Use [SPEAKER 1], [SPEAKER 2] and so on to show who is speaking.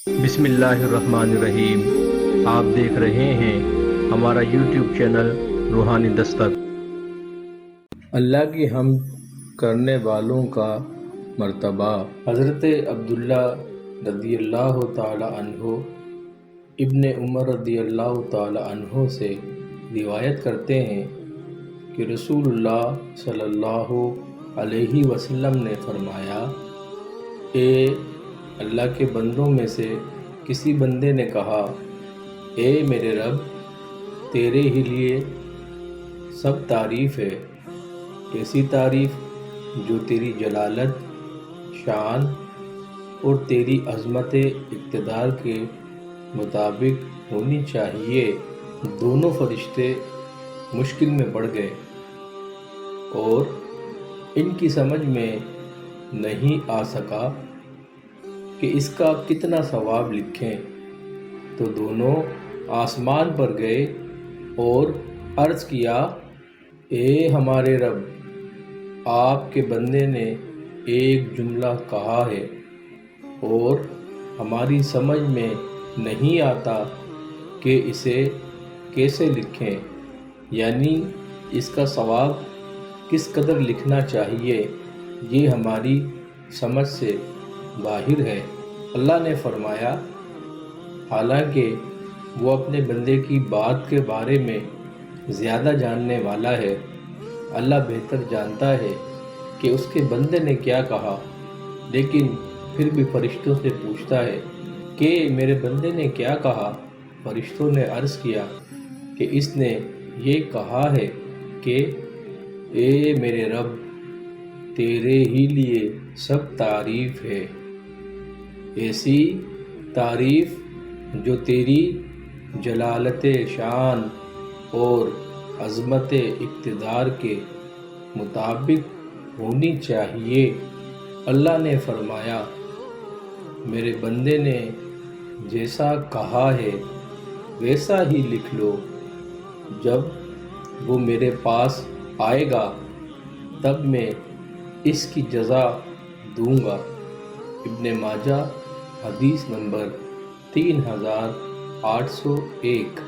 [SPEAKER 1] بسم اللہ الرحمن الرحیم۔ آپ دیکھ رہے ہیں ہمارا یوٹیوب چینل روحانی دستک۔ اللہ کی حمد کرنے والوں کا مرتبہ۔ حضرت عبداللہ رضی اللہ تعالی عنہ ابن عمر رضی اللہ تعالی عنہ سے روایت کرتے ہیں کہ رسول اللہ صلی اللہ علیہ وسلم نے فرمایا، اے اللہ کے بندوں میں سے کسی بندے نے کہا، اے میرے رب، تیرے ہی لیے سب تعریف ہے، ایسی تعریف جو تیری جلالت، شان اور تیری عظمت اقتدار کے مطابق ہونی چاہیے۔ دونوں فرشتے مشکل میں پڑ گئے اور ان کی سمجھ میں نہیں آ سکا کہ اس کا کتنا ثواب لکھیں، تو دونوں آسمان پر گئے اور عرض کیا، اے ہمارے رب، آپ کے بندے نے ایک جملہ کہا ہے اور ہماری سمجھ میں نہیں آتا کہ اسے کیسے لکھیں، یعنی اس کا ثواب کس قدر لکھنا چاہیے، یہ ہماری سمجھ سے باہر ہے۔ اللہ نے فرمایا، حالانکہ وہ اپنے بندے کی بات کے بارے میں زیادہ جاننے والا ہے، اللہ بہتر جانتا ہے کہ اس کے بندے نے کیا کہا، لیکن پھر بھی فرشتوں سے پوچھتا ہے کہ میرے بندے نے کیا کہا۔ فرشتوں نے عرض کیا کہ اس نے یہ کہا ہے کہ اے میرے رب، تیرے ہی لیے سب تعریف ہے، ایسی تعریف جو تیری جلالت شان اور عظمت اقتدار کے مطابق ہونی چاہیے۔ اللہ نے فرمایا، میرے بندے نے جیسا کہا ہے ویسا ہی لکھ لو، جب وہ میرے پاس آئے گا تب میں اس کی جزا دوں گا۔ ابن ماجہ، حدیث نمبر 3801۔